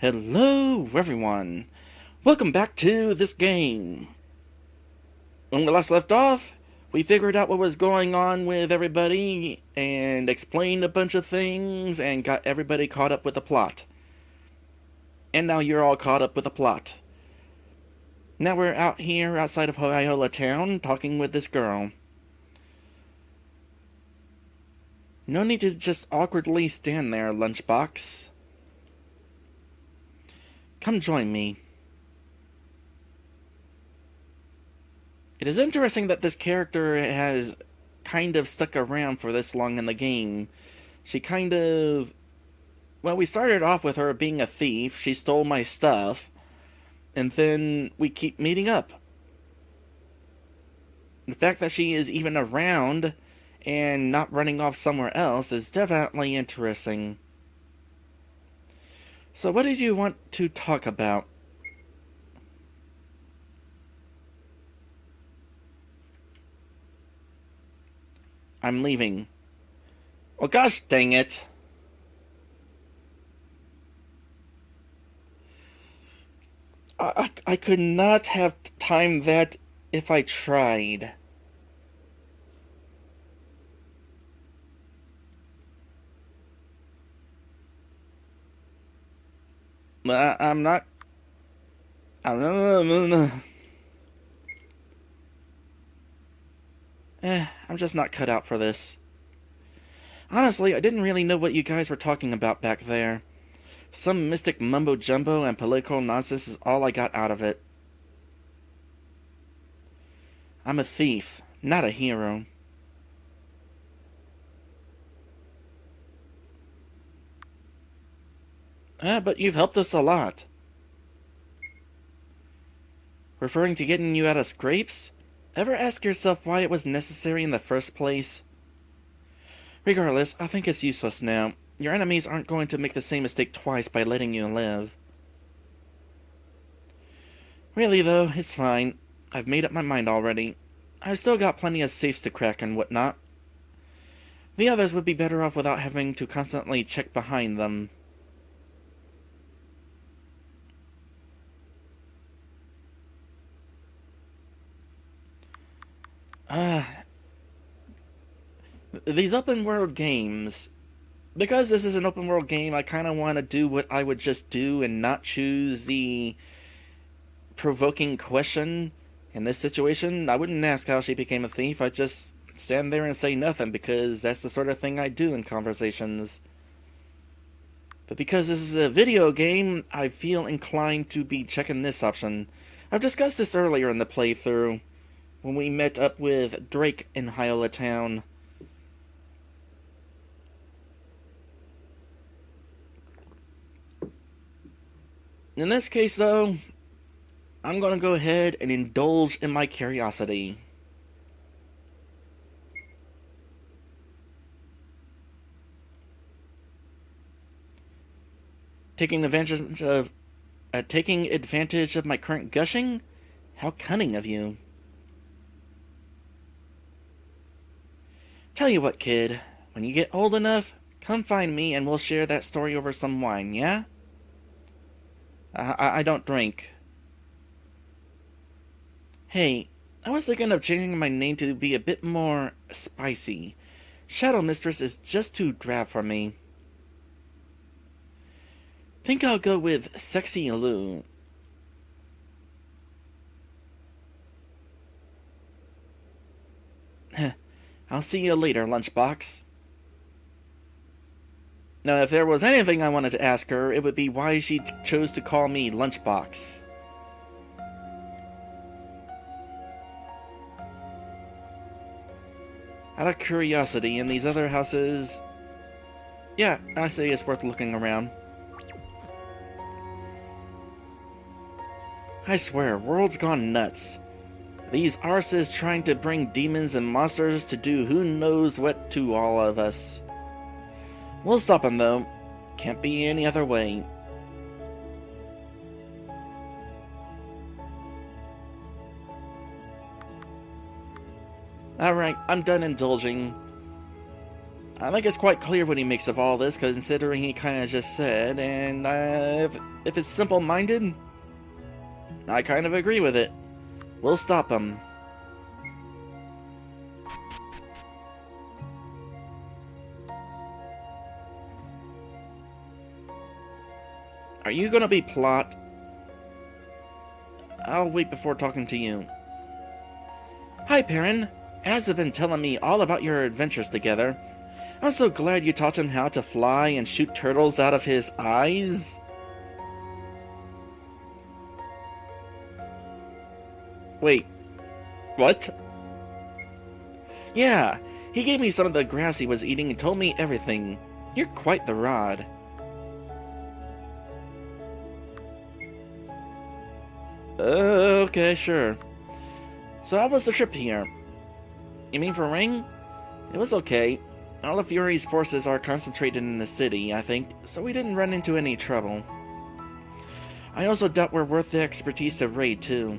Hello, everyone. Welcome back to this game. When we last left off, we figured out what was going on with everybody and explained a bunch of things and got everybody caught up with the plot. And now you're all caught up with the plot. Now we're out here outside of Hoyola Town talking with this girl. No need to just awkwardly stand there, Lunchbox. Come join me. It is interesting that this character has kind of stuck around for this long in the game. She kind of... Well, we started off with her being a thief. She stole my stuff. And then we keep meeting up. The fact that she is even around and not running off somewhere else is definitely interesting. So what did you want to talk about? I'm leaving. Well, gosh dang it. I could not have timed that if I tried. I'm not... I'm just not cut out for this. Honestly, I didn't really know what you guys were talking about back there. Some mystic mumbo-jumbo and political nonsense is all I got out of it. I'm a thief, not a hero. But you've helped us a lot. Referring to getting you out of scrapes? Ever ask yourself why it was necessary in the first place? Regardless, I think it's useless now. Your enemies aren't going to make the same mistake twice by letting you live. Really though, it's fine. I've made up my mind already. I've still got plenty of safes to crack and whatnot. The others would be better off without having to constantly check behind them. These open world games. Because this is an open world game, I kind of want to do what I would just do and not choose the provoking question. In this situation, I wouldn't ask how she became a thief. I'd just stand there and say nothing because that's the sort of thing I do in conversations. But because this is a video game, I feel inclined to be checking this option. I've discussed this earlier in the playthrough, when we met up with Drake in Hyola Town. In this case, though, I'm going to go ahead and indulge in my curiosity. Taking advantage of my current gushing? How cunning of you. Tell you what, kid. When you get old enough, come find me and we'll share that story over some wine, yeah? I don't drink. Hey, I was thinking of changing my name to be a bit more spicy. Shadow Mistress is just too drab for me. Think I'll go with Sexy Lou. I'll see you later, Lunchbox. Now, if there was anything I wanted to ask her, it would be why she chose to call me Lunchbox. Out of curiosity, in these other houses... Yeah, I say it's worth looking around. I swear, world's gone nuts. These arses trying to bring demons and monsters to do who knows what to all of us. We'll stop them, though. Can't be any other way. Alright, I'm done indulging. I think it's quite clear what he makes of all this, considering he kind of just said, and if it's simple-minded, I kind of agree with it. We'll stop him. Are you gonna be plot? I'll wait before talking to you. Hi, Perrin. Az has been telling me all about your adventures together. I'm so glad you taught him how to fly and shoot turtles out of his eyes. Wait, what? Yeah, he gave me some of the grass he was eating and told me everything. You're quite the rod. Okay, sure. So how was the trip here? You mean for Ring? It was okay. All of Fury's forces are concentrated in the city, I think, so we didn't run into any trouble. I also doubt we're worth the expertise to raid, too.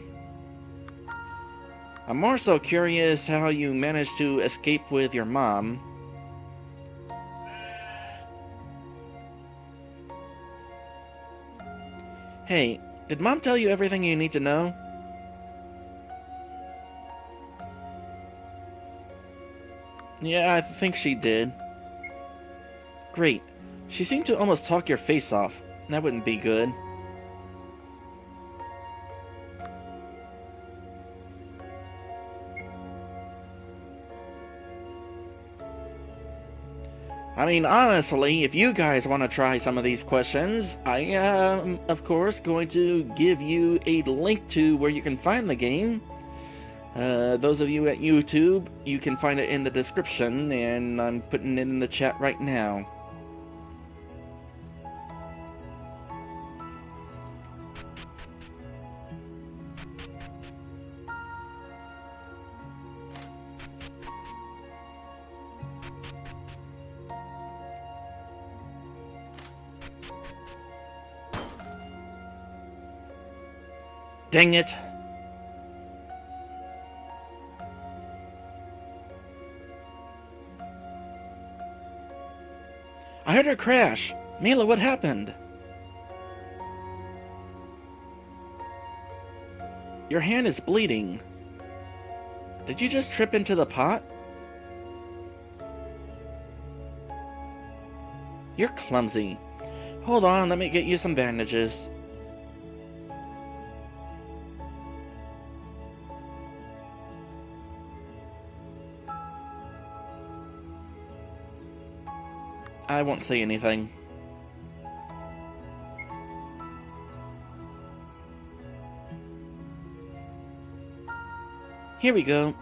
I'm more so curious how you managed to escape with your mom. Hey, did Mom tell you everything you need to know? Yeah, I think she did. Great. She seemed to almost talk your face off. That wouldn't be good. I mean, honestly, if you guys want to try some of these questions, I am, of course, going to give you a link to where you can find the game. Those of you at YouTube, you can find it in the description, and I'm putting it in the chat right now. Dang it! I heard her crash! Mila, what happened? Your hand is bleeding. Did you just trip into the pot? You're clumsy. Hold on, let me get you some bandages. I won't say anything. Here we go.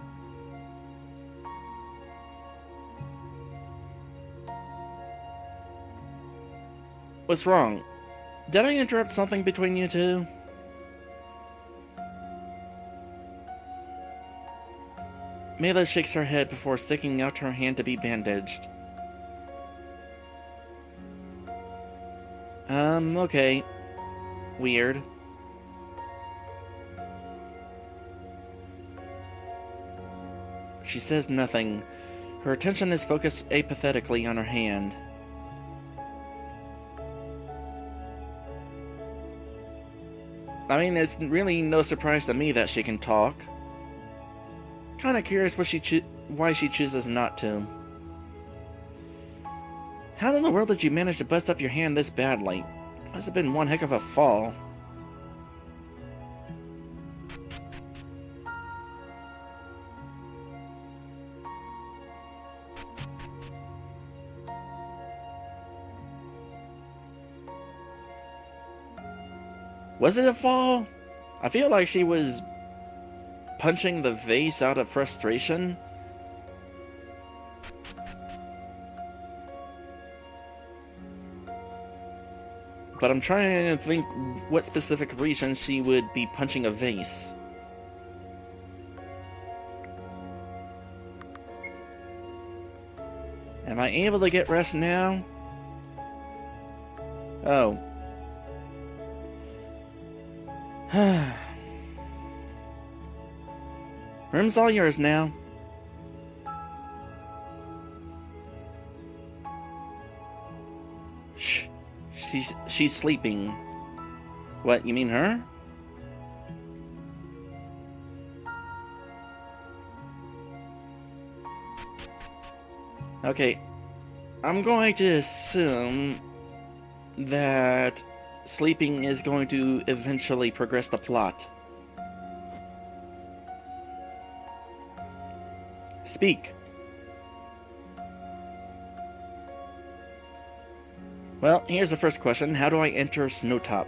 What's wrong? Did I interrupt something between you two? Mela shakes her head before sticking out her hand to be bandaged. Okay. Weird. She says nothing. Her attention is focused apathetically on her hand. I mean, it's really no surprise to me that she can talk. Kinda curious why she chooses not to. How in the world did you manage to bust up your hand this badly? Must have been one heck of a fall. Was it a fall? I feel like she was punching the vase out of frustration. But I'm trying to think what specific reason she would be punching a vase. Am I able to get rest now? Oh. Room's all yours now. Shh. She's sleeping. What, you mean her? Okay, I'm going to assume that sleeping is going to eventually progress the plot. Speak. Well, here's the first question. How do I enter Snowtop?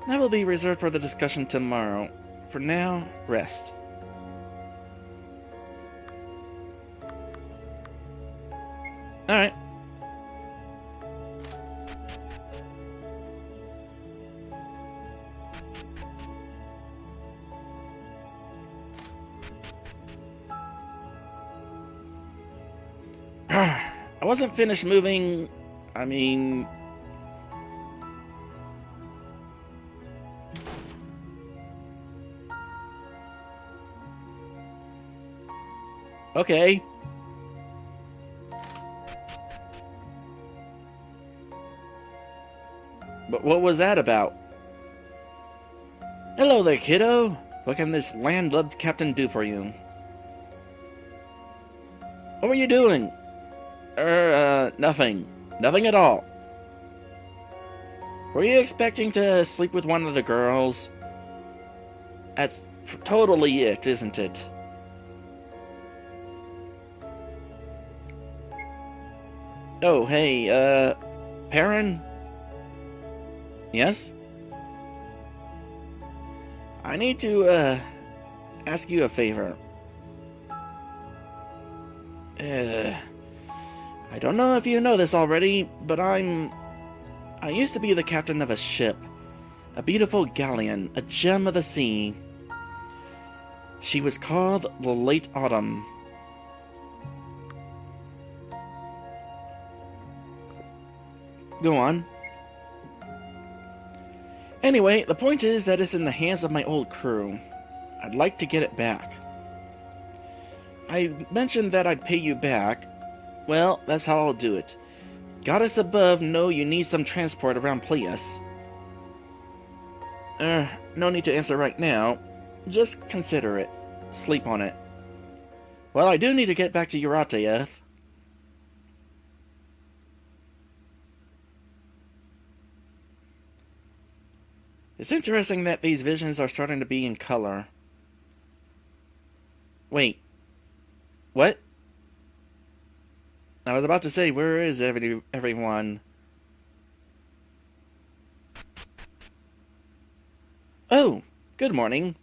That will be reserved for the discussion tomorrow. For now, rest. Alright. I wasn't finished moving. I mean... Okay. But what was that about? Hello there, kiddo. What can this landlubbed captain do for you? What were you doing? Nothing. Nothing at all. Were you expecting to sleep with one of the girls? That's totally it, isn't it? Oh, hey, Perrin? Yes? I need to, ask you a favor. I don't know if you know this already, but I used to be the captain of a ship. A beautiful galleon, a gem of the sea. She was called the Late Autumn. Go on. Anyway, the point is that it's in the hands of my old crew. I'd like to get it back. I mentioned that I'd pay you back. Well, that's how I'll do it. Goddess above know you need some transport around Pleius. No need to answer right now. Just consider it. Sleep on it. Well, I do need to get back to Urateath. It's interesting that these visions are starting to be in color. Wait. What? I was about to say, where is everyone? Oh, good morning.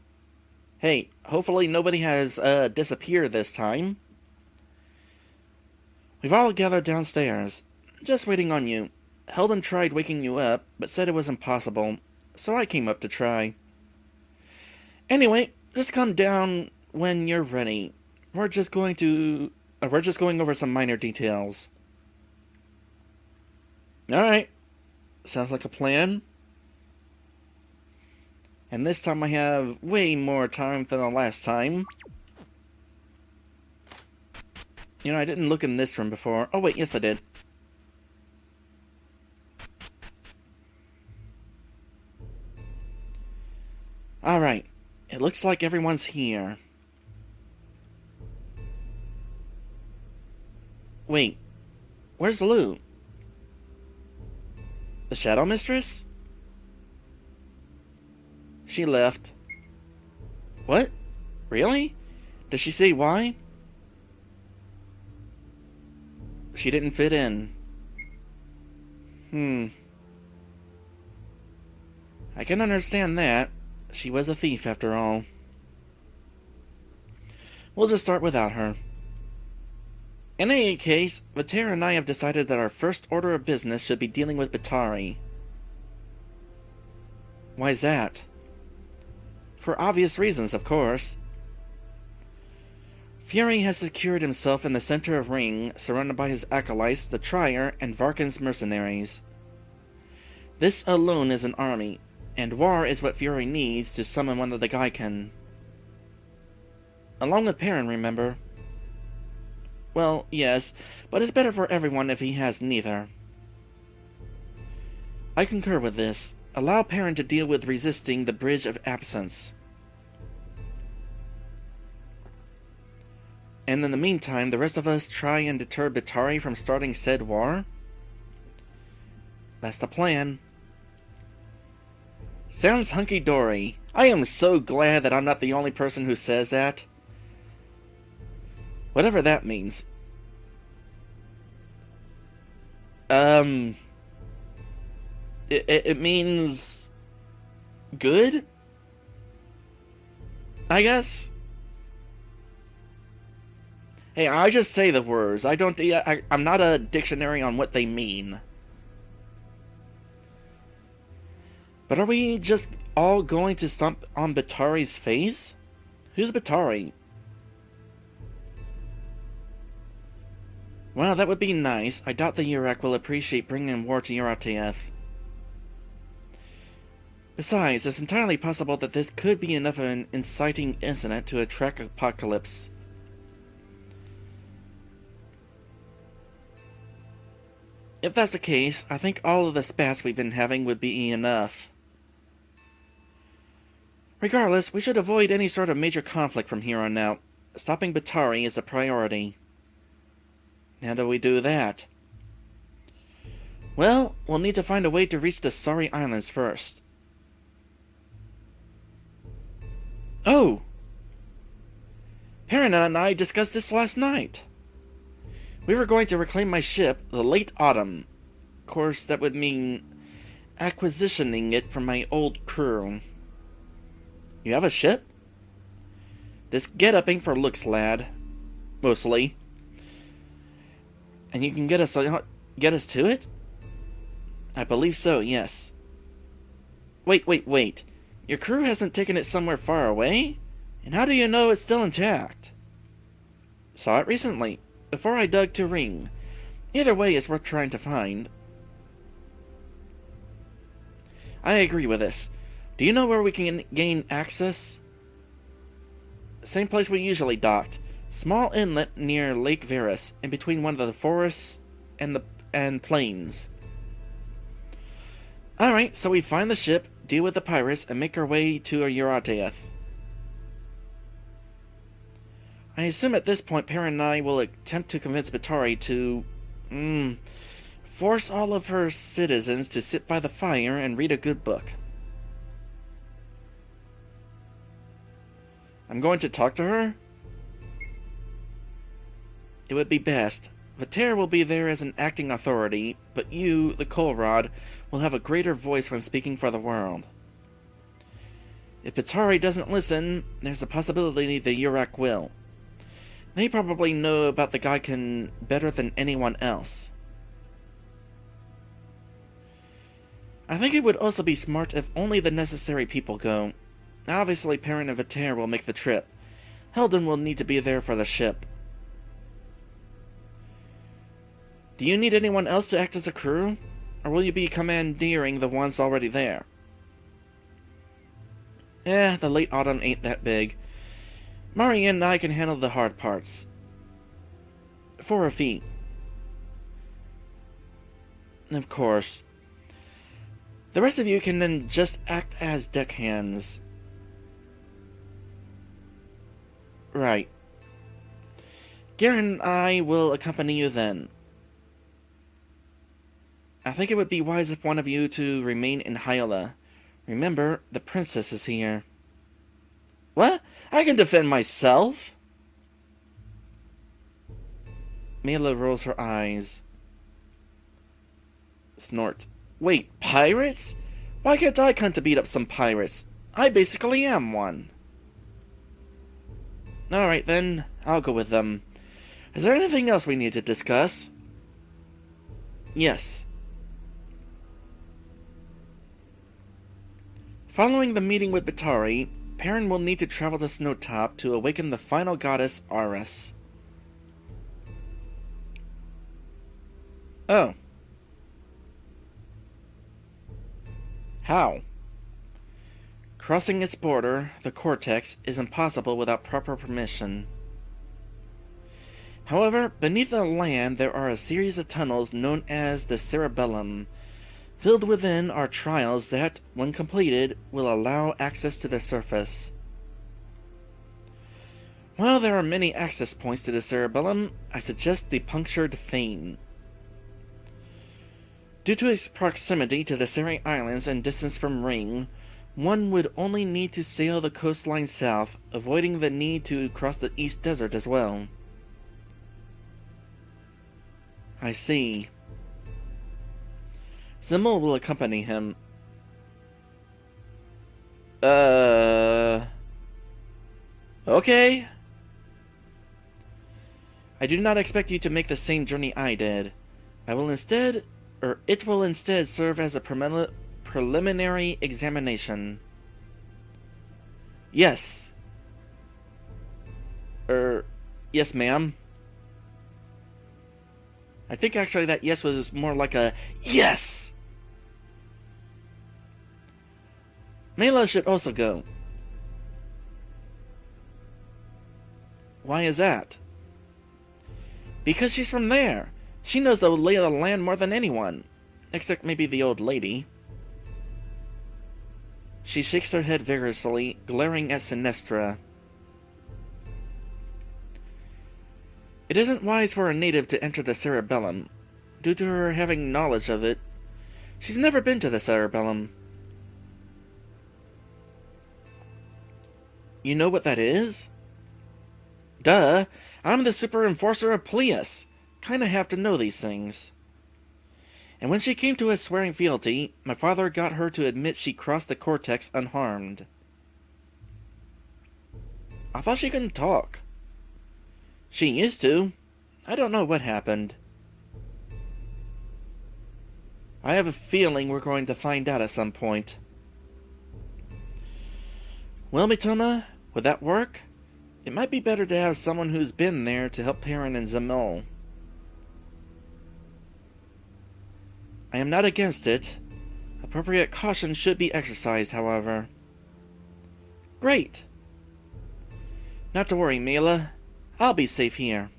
Hey, hopefully nobody has disappeared this time. We've all gathered downstairs, just waiting on you. Helden tried waking you up, but said it was impossible, so I came up to try. Anyway, just come down when you're ready. We're just going over some minor details. Alright. Sounds like a plan. And this time I have way more time than the last time. You know, I didn't look in this room before. Oh wait, yes I did. Alright. It looks like everyone's here. Wait. Where's Lou? The Shadow Mistress? She left. What? Really? Did she say why? She didn't fit in. I can understand that. She was a thief after all. We'll just start without her. In any case, Vatera and I have decided that our first order of business should be dealing with Batari. Why's that? For obvious reasons, of course. Fury has secured himself in the center of Ring, surrounded by his acolytes, the Trier, and Varkan's mercenaries. This alone is an army, and war is what Fury needs to summon one of the Geiken. Along with Perrin, remember. Well, yes, but it's better for everyone if he has neither. I concur with this. Allow Perrin to deal with resisting the Bridge of Absence. And in the meantime, the rest of us try and deter Batari from starting said war? That's the plan. Sounds hunky-dory. I am so glad that I'm not the only person who says that. Whatever that means. It means... good? I guess? Hey, I just say the words. I'm not a dictionary on what they mean. But are we just all going to stomp on Batari's face? Who's Batari? Well, that would be nice. I doubt the Yurak will appreciate bringing war to Urateath. Besides, it's entirely possible that this could be enough of an inciting incident to attract apocalypse. If that's the case, I think all of the spats we've been having would be enough. Regardless, we should avoid any sort of major conflict from here on out. Stopping Batari is a priority. How do we do that? Well, we'll need to find a way to reach the Sorry Islands first. Oh! Perrin and I discussed this last night. We were going to reclaim my ship, the Late Autumn. Of course, that would mean acquisitioning it from my old crew. You have a ship? This get-up ain't for looks, lad. Mostly. And you can get us to it? I believe so, yes. Wait. Your crew hasn't taken it somewhere far away? And how do you know it's still intact? Saw it recently, before I dug to ring. Either way, it's worth trying to find. I agree with this. Do you know where we can gain access? Same place we usually docked. Small inlet near Lake Varus, in between one of the forests and plains. Alright, so we find the ship, deal with the pirates, and make our way to Urateath. I assume at this point Perrin and I will attempt to convince Batari to... force all of her citizens to sit by the fire and read a good book. I'm going to talk to her? It would be best. Vater will be there as an acting authority, but you, the Colrod, will have a greater voice when speaking for the world. If Batari doesn't listen, there's a possibility the Yurak will. They probably know about the Geiken better than anyone else. I think it would also be smart if only the necessary people go. Obviously, Perrin and Vater will make the trip. Helden will need to be there for the ship. Do you need anyone else to act as a crew? Or will you be commandeering the ones already there? The Late Autumn ain't that big. Mari and I can handle the hard parts. For a fee. Of course. The rest of you can then just act as deckhands. Right. Garen and I will accompany you then. I think it would be wise if one of you to remain in Hyla. Remember, the princess is here. What? I can defend myself? Mila rolls her eyes. Snort. Wait, pirates? Why can't I come to beat up some pirates? I basically am one. Alright then, I'll go with them. Is there anything else we need to discuss? Yes. Following the meeting with Batari, Perrin will need to travel to Snowtop to awaken the final goddess, Aris. Oh. How? Crossing its border, the Cortex, is impossible without proper permission. However, beneath the land there are a series of tunnels known as the cerebellum. Filled within are trials that, when completed, will allow access to the surface. While there are many access points to the cerebellum, I suggest the punctured vein. Due to its proximity to the Seri Islands and distance from Ring, one would only need to sail the coastline south, avoiding the need to cross the East Desert as well. I see. Zimmel will accompany him. Okay. I do not expect you to make the same journey I did. It will instead serve as a preliminary examination. Yes. Yes, ma'am. I think actually that yes was more like a yes! Mela should also go. Why is that? Because she's from there. She knows the lay of the land more than anyone. Except maybe the old lady. She shakes her head vigorously, glaring at Sinestra. It isn't wise for a native to enter the cerebellum, due to her having knowledge of it. She's never been to the cerebellum. You know what that is? Duh, I'm the super enforcer of Plius. Kinda have to know these things. And when she came to us swearing fealty, my father got her to admit she crossed the cortex unharmed. I thought she couldn't talk. She used to. I don't know what happened. I have a feeling we're going to find out at some point. Well, Mitoma, would that work? It might be better to have someone who's been there to help Perrin and Zimmel. I am not against it. Appropriate caution should be exercised, however. Great! Not to worry, Mela. I'll be safe here.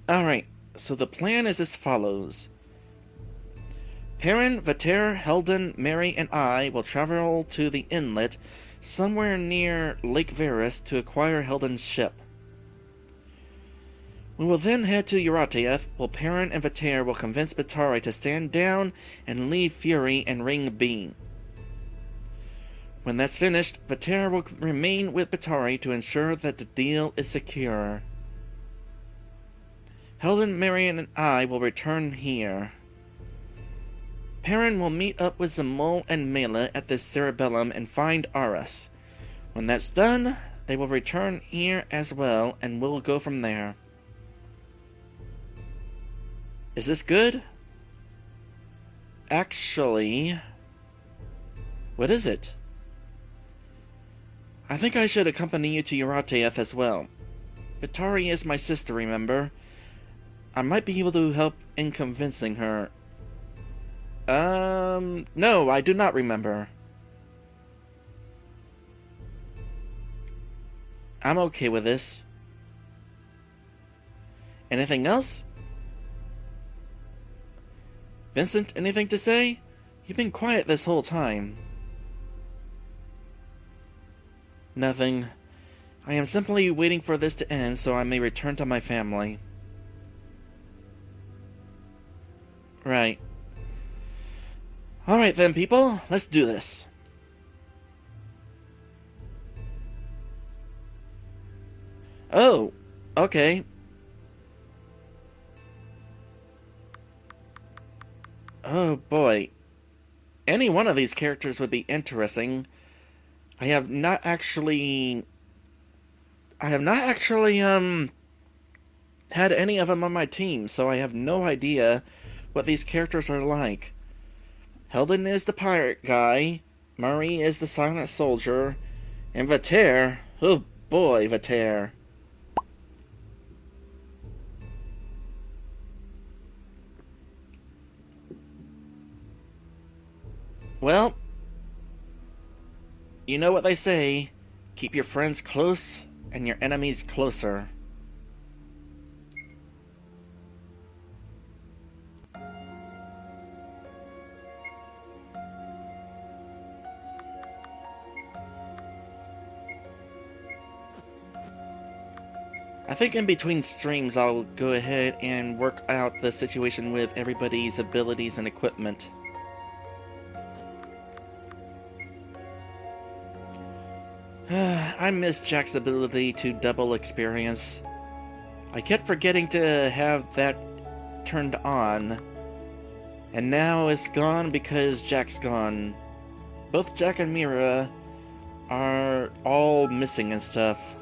Alright, so the plan is as follows. Perrin, Vater, Helden, Mary, and I will travel to the inlet somewhere near Lake Varus to acquire Helden's ship. We will then head to Urateath, while Perrin and Vater will convince Batari to stand down and leave Fury and Ring be. When that's finished, Vater will remain with Batari to ensure that the deal is secure. Helden, Marion, and I will return here. Perrin will meet up with Zimmel and Mela at the cerebellum and find Aras. When that's done, they will return here as well, and we'll go from there. Is this good? Actually... what is it? I think I should accompany you to Urateath as well. Batari is my sister, remember? I might be able to help in convincing her. No, I do not remember. I'm okay with this. Anything else? Vincent, anything to say? You've been quiet this whole time. Nothing. I am simply waiting for this to end so I may return to my family. Right. Alright then, people. Let's do this. Oh, okay. Oh boy. Any one of these characters would be interesting. I have not actually had any of them on my team, so I have no idea what these characters are like. Helden is the pirate guy, Murray is the silent soldier, and Vater, oh boy, Vater. Well, you know what they say, Keep your friends close and your enemies closer. I think in between streams I'll go ahead and work out the situation with everybody's abilities and equipment. I miss Jack's ability to double experience. I kept forgetting to have that turned on. And now it's gone because Jack's gone. Both Jack and Mira are all missing and stuff.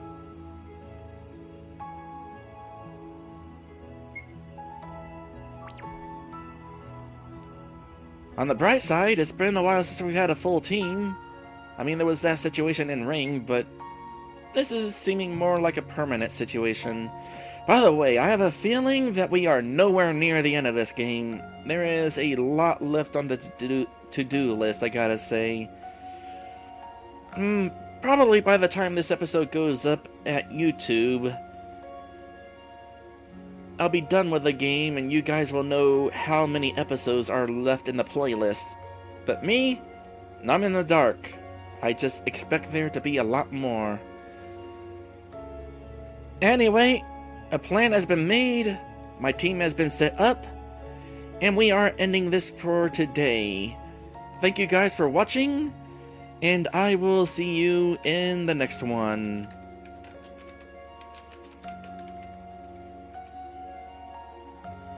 On the bright side, it's been a while since we've had a full team. I mean, there was that situation in Ring, but this is seeming more like a permanent situation. By the way, I have a feeling that we are nowhere near the end of this game. There is a lot left on the to-do list, I gotta say. Probably by the time this episode goes up at YouTube, I'll be done with the game and you guys will know how many episodes are left in the playlist. But me? I'm in the dark. I just expect there to be a lot more. Anyway, a plan has been made, my team has been set up, and we are ending this for today. Thank you guys for watching, and I will see you in the next one.